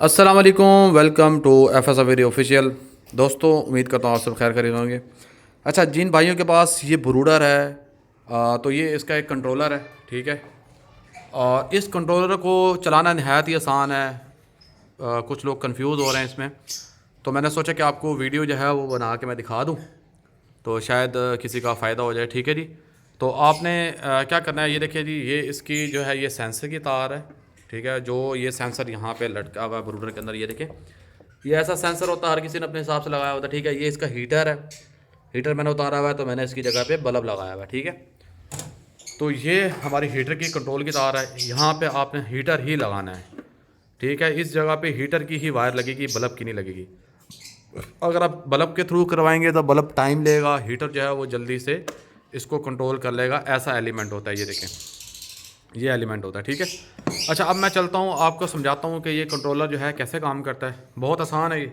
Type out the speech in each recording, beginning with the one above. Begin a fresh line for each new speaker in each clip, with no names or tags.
अस्सलाम वालेकुम, welcome to F S Avery official. दोस्तों, उम्मीद करता हूँ आप सब खैर खरीद होंगे। अच्छा, जिन भाइयों के पास ये ब्रूडर है तो ये इसका एक कंट्रोलर है, ठीक है। और इस कंट्रोलर को चलाना नहायत ही आसान है। कुछ लोग कंफ्यूज हो रहे हैं इसमें, तो मैंने सोचा कि आपको वीडियो जो है वो बना के मैं दिखा दूँ, तो शायद किसी का फ़ायदा हो जाए। ठीक है जी। तो आपने क्या करना है, ये देखिए जी, ये इसकी जो है ये सेंसर की तार है, ठीक है। जो ये सेंसर यहाँ पे लटका हुआ है ब्रूडर के अंदर, ये देखिए, ये ऐसा सेंसर होता है, हर किसी ने अपने हिसाब से लगाया होता है, ठीक है। ये इसका हीटर है, हीटर मैंने उतारा हुआ है, तो मैंने इसकी जगह पे बल्ब लगाया हुआ है, ठीक है। तो ये हमारी हीटर की कंट्रोल की तार है, यहाँ पे आपने हीटर ही लगाना है, ठीक है। इस जगह पे हीटर की ही वायर लगेगी, बल्ब की नहीं लगेगी। अगर आप बल्ब के थ्रू करवाएंगे तो बल्ब टाइम लेगा, हीटर जो है वो जल्दी से इसको कंट्रोल कर लेगा। ऐसा एलिमेंट होता है, ये देखें, ये एलिमेंट होता है, ठीक है। अच्छा, अब मैं चलता हूँ, आपको समझाता हूँ कि ये कंट्रोलर जो है कैसे काम करता है। बहुत आसान है ये,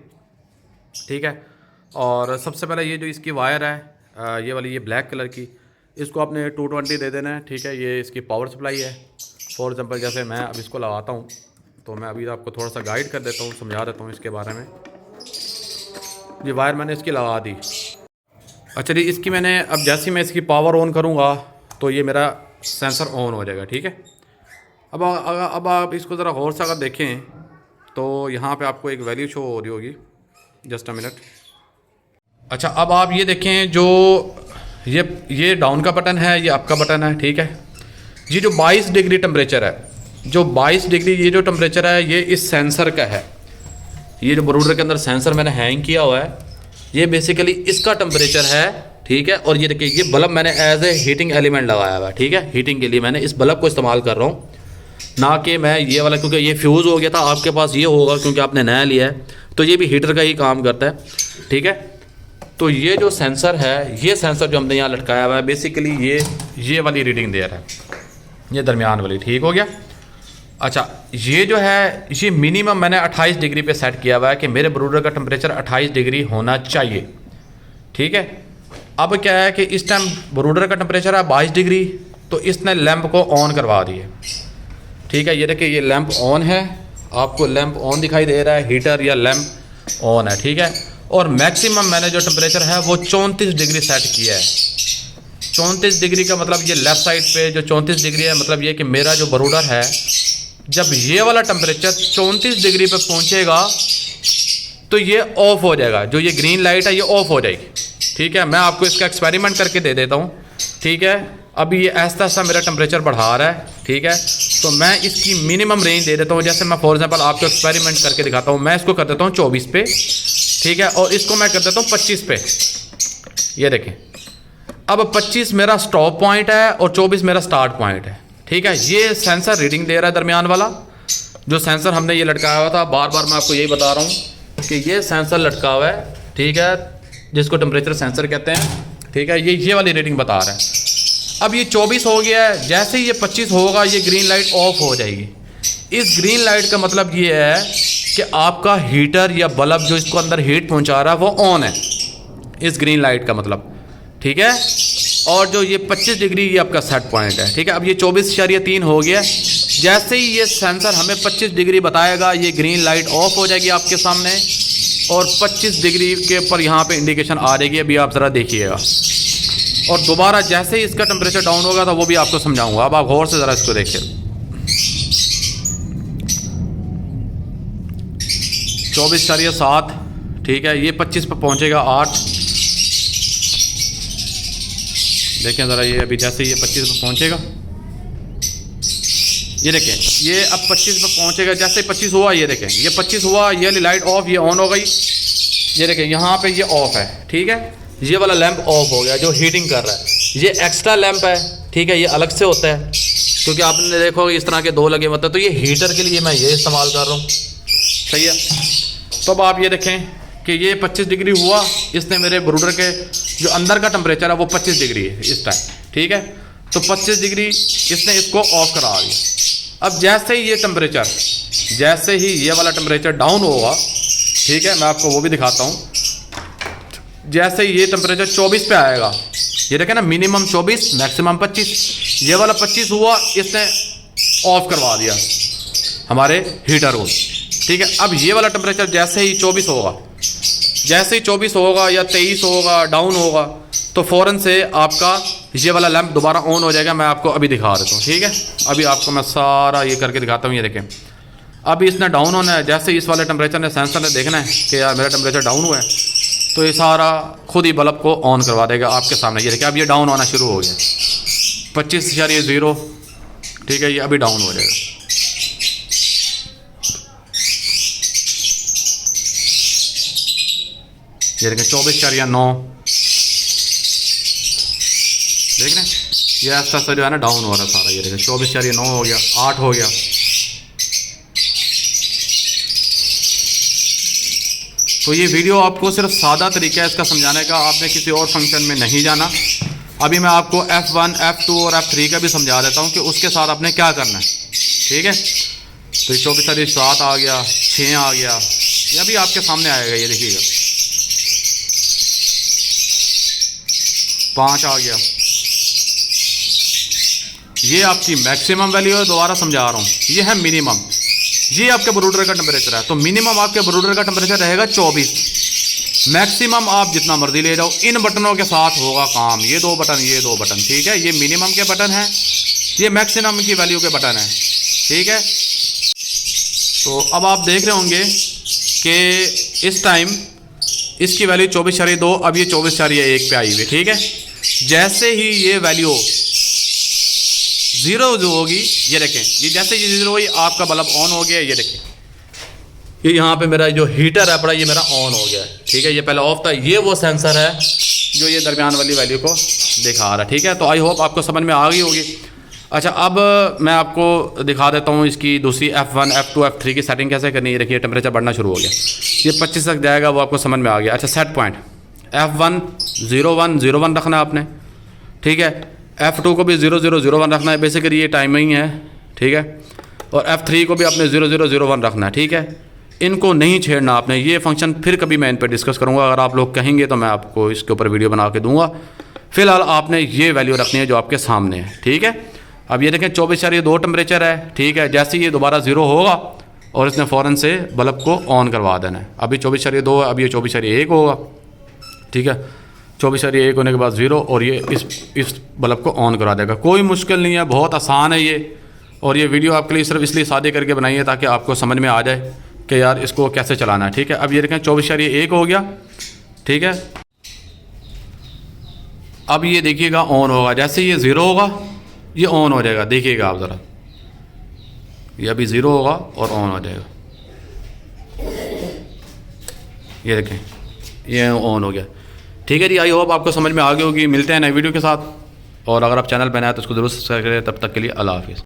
ठीक है। और सबसे पहले ये जो इसकी वायर है, ये वाली, ये ब्लैक कलर की, इसको आपने 220 दे देना है, ठीक है। ये इसकी पावर सप्लाई है। फॉर एग्ज़ाम्पल, जैसे मैं अब इसको लगाता हूँ, तो मैं अभी आपको थोड़ा सा गाइड कर देता हूँ, समझा देता हूँ इसके बारे में। ये वायर मैंने इसकी लगा दी। अच्छा जी, इसकी मैंने अब जैसे ही मैं इसकी पावर ऑन करूँगा तो ये मेरा सेंसर ऑन हो जाएगा, ठीक है। अब आप इसको ज़रा गौर से अगर देखें तो यहाँ पे आपको एक वैल्यू शो हो रही होगी, जस्ट अ मिनट। अच्छा, अब आप ये देखें, जो ये डाउन का बटन है, ये अप का बटन है, ठीक है। ये जो 22 डिग्री टेम्परेचर है, जो 22 डिग्री ये जो टेम्परेचर है, ये इस सेंसर का है। ये जो ब्रूडर के अंदर सेंसर मैंने हैंग किया हुआ है, ये बेसिकली इसका टेम्परेचर है, ठीक है। और ये देखिए, ये बल्ब मैंने एज ए हीटिंग एलिमेंट लगाया हुआ है, ठीक है। हीटिंग के लिए मैंने इस बल्ब को इस्तेमाल कर रहा हूँ, ना कि मैं ये वाला, क्योंकि ये फ्यूज़ हो गया था। आपके पास ये होगा क्योंकि आपने नया लिया है, तो ये भी हीटर का ही काम करता है, ठीक है। तो ये जो सेंसर है, ये सेंसर जो हमने यहाँ लटकाया हुआ है, बेसिकली ये वाली रीडिंग दे रहा है, ये दरमियान वाली, ठीक हो गया। अच्छा, ये जो है, ये मिनिमम मैंने 28 डिग्री पे सेट किया हुआ है कि मेरे ब्रूडर का टेम्परेचर 28 डिग्री होना चाहिए, ठीक है। अब क्या है कि इस टाइम ब्रूडर का टेम्परेचर है 22 डिग्री, तो इसने लैंप को ऑन करवा दी है, ठीक है। ये देखिए, ये लैंप ऑन है, आपको लैंप ऑन दिखाई दे रहा है, हीटर या लैंप ऑन है, ठीक है। और मैक्सिमम मैंने जो टेम्परेचर है वो 34 डिग्री सेट किया है। 34 डिग्री का मतलब, ये लेफ़्ट साइड पे जो 34 डिग्री है, मतलब ये कि मेरा जो ब्रूडर है, जब ये वाला टेम्परेचर 34 डिग्री पे पहुंचेगा तो ये ऑफ हो जाएगा। जो ये ग्रीन लाइट है, ये ऑफ हो जाएगी, ठीक है। मैं आपको इसका एक्सपेरिमेंट करके दे देता हूँ, ठीक है। अभी ये ऐसा ऐसा मेरा टेम्परेचर बढ़ा रहा है, ठीक है। तो मैं इसकी मिनिमम रेंज दे देता हूँ। जैसे मैं फॉर एग्जांपल आपको एक्सपेरिमेंट करके दिखाता हूँ, मैं इसको कर देता हूँ 24 पे, ठीक है। और इसको मैं कर देता हूँ 25 पे। ये देखें, अब 25 मेरा स्टॉप पॉइंट है और 24 मेरा स्टार्ट पॉइंट है, ठीक है। ये सेंसर रीडिंग दे रहा है, दरमियान वाला जो सेंसर हमने ये लटकाया हुआ था। बार बार मैं आपको यही बता रहा हूँ कि ये सेंसर लटका हुआ है, ठीक है, जिसको टेम्परेचर सेंसर कहते हैं, ठीक है। ये वाली रीडिंग बता रहा है। अब ये 24 हो गया है, जैसे ही ये 25 होगा, ये ग्रीन लाइट ऑफ हो जाएगी। इस ग्रीन लाइट का मतलब ये है कि आपका हीटर या बल्ब जो इसको अंदर हीट पहुंचा रहा है वो ऑन है, इस ग्रीन लाइट का मतलब, ठीक है। और जो ये 25 डिग्री ये आपका सेट पॉइंट है, ठीक है। अब ये 24.3 हो गया। जैसे ही ये सेंसर हमें 25 डिग्री बताएगा, ये ग्रीन लाइट ऑफ हो जाएगी आपके सामने, और 25 डिग्री के ऊपर यहाँ पे इंडिकेशन आ जाएगी। अभी आप ज़रा देखिएगा, और दोबारा जैसे ही इसका टेम्परेचर डाउन होगा तो वो भी आपको समझाऊंगा। अब आप गौर से ज़रा इसको देखिए, 24.7, ठीक है। ये 25 पर पहुँचेगा 8। देखें ज़रा, ये अभी जैसे ये 25 पर पहुँचेगा, ये देखें, ये अब 25 पर पहुँचेगा। जैसे 25 हुआ, ये देखें, ये 25 हुआ, ये वाली लाइट ऑफ, ये ऑन हो गई। ये देखें, यहाँ पे ये ऑफ है, ठीक है। ये वाला लैंप ऑफ हो गया जो हीटिंग कर रहा है। ये एक्स्ट्रा लैंप है, ठीक है, ये अलग से होता है, क्योंकि आपने देखो इस तरह के 2 लगे होते हैं। तो ये हीटर के लिए मैं ये इस्तेमाल कर रहा हूँ, सही है। तो अब आप ये देखें कि ये 25 डिग्री हुआ, इसने मेरे ब्रूडर के जो अंदर का टेम्परेचर है वो 25 डिग्री है इस टाइम, ठीक है। तो 25 डिग्री इसने इसको ऑफ करा दिया। अब जैसे ही ये टेम्परेचर, जैसे ही ये वाला टेम्परेचर डाउन होगा, ठीक है, मैं आपको वो भी दिखाता हूँ। जैसे ही ये टेम्परेचर 24 पे आएगा, ये देखें ना, मिनिमम 24, मैक्सिमम 25, ये वाला 25 हुआ, इसने ऑफ करवा दिया हमारे हीटर को, ठीक है। अब ये वाला टेम्परेचर जैसे ही 24 होगा, जैसे ही 24 होगा या 23 होगा, डाउन होगा, तो फ़ौरन से आपका ये वाला लैंप दोबारा ऑन हो जाएगा। मैं आपको अभी दिखा देता हूँ, ठीक है। अभी आपको मैं सारा ये करके दिखाता हूँ। ये देखें, अभी इसने डाउन होना है। जैसे इस वाले टेम्परेचर ने, सेंसर ने देखना है कि यार मेरा टेम्परेचर डाउन हुआ है, तो ये सारा खुद ही बल्ब को ऑन करवा देगा आपके सामने। ये देखिए, अब ये डाउन होना शुरू हो गया, 25.0, ठीक है। ये अभी डाउन हो जाएगा। ये देखें 24.9, देख रहे हैं, ये ऐसा सा जो है ना डाउन हो रहा है सारा। ये देखें 24.9 हो गया, 8 हो गया। तो ये वीडियो आपको सिर्फ सादा तरीका है इसका समझाने का, आपने किसी और फंक्शन में नहीं जाना। अभी मैं आपको F1, F2 और F3 का भी समझा देता हूँ कि उसके साथ आपने क्या करना है, ठीक है। तो ये 24.7 आ गया, 6 आ गया, ये अभी आपके सामने आएगा। ये देखिएगा 5 आ गया। ये आपकी मैक्सिमम वैल्यू है, दोबारा समझा रहा हूँ, ये है मिनिमम। ये आपके ब्रूडर का टेम्परेचर है। तो मिनिमम आपके ब्रूडर का टेम्परेचर रहेगा 24, मैक्सिमम आप जितना मर्जी ले जाओ। इन बटनों के साथ होगा काम, ये 2 बटन, ये 2 बटन, ठीक है। ये मिनिमम के बटन है, ये मैक्सिमम की वैल्यू के बटन है, ठीक है। तो अब आप देख रहे होंगे कि इस टाइम इसकी वैल्यू 24.2, अब ये 24.1 पे आई हुई, ठीक है। जैसे ही ये वैल्यू 0 जो होगी, ये देखें, ये जैसे ये 0 हुई आपका बल्ब ऑन हो गया। ये देखें, ये यहाँ पे मेरा जो हीटर है पड़ा, ये मेरा ऑन हो गया है, ठीक है। ये पहले ऑफ था। ये वो सेंसर है जो ये दरमियान वाली वैल्यू को दिखा रहा है, ठीक है। तो आई होप आपको समझ में आ गई होगी। अच्छा, अब मैं आपको दिखा देता हूँ इसकी दूसरी F1, F2, F3 की सेटिंग कैसे करनी है। देखिए टेम्परेचर बढ़ना शुरू हो गया, ये 25 तक जाएगा, वो आपको समझ में आ गया। अच्छा, सेट पॉइंट F1 01 रखना है आपने, ठीक है। F2 को भी 0001 रखना है, बेसिकली ये टाइमिंग है, ठीक है। और F3 को भी आपने 0001 रखना है, ठीक है। इनको नहीं छेड़ना आपने। ये फंक्शन फिर कभी मैं इन पर डिस्कस करूँगा, अगर आप लोग कहेंगे तो मैं आपको इसके ऊपर वीडियो बना के दूँगा। फिलहाल आपने ये वैल्यू रखनी है जो आपके सामने है, ठीक है। अब ये देखें 24.2 टेम्परेचर है, ठीक है। जैसे ये दोबारा 0 होगा और इसने फ़ौरन से बल्ब को ऑन करवा देना है। अभी 24.2 है, अब ये 24.1 होगा, ठीक है। 24.1 होने के बाद 0, और ये इस बल्ब को ऑन करा देगा। कोई मुश्किल नहीं है, बहुत आसान है ये। और ये वीडियो आपके लिए सिर्फ इसलिए सादे करके बनाई है ताकि आपको समझ में आ जाए कि यार इसको कैसे चलाना है, ठीक है। अब ये देखें 24.1 हो गया, ठीक है। अब ये देखिएगा ऑन होगा, जैसे ये 0 होगा ये ऑन हो जाएगा। देखिएगा आप ज़रा, ये अभी 0 होगा और ऑन हो जाएगा। ये देखें, ये ऑन हो गया, ठीक है जी। आई होप आपको समझ में आ गई होगी। मिलते हैं नए वीडियो के साथ, और अगर आप चैनल पर नए हैं तो उसको ज़रूर सब्सक्राइब करें। तब तक के लिए अल्लाह हाफिज़।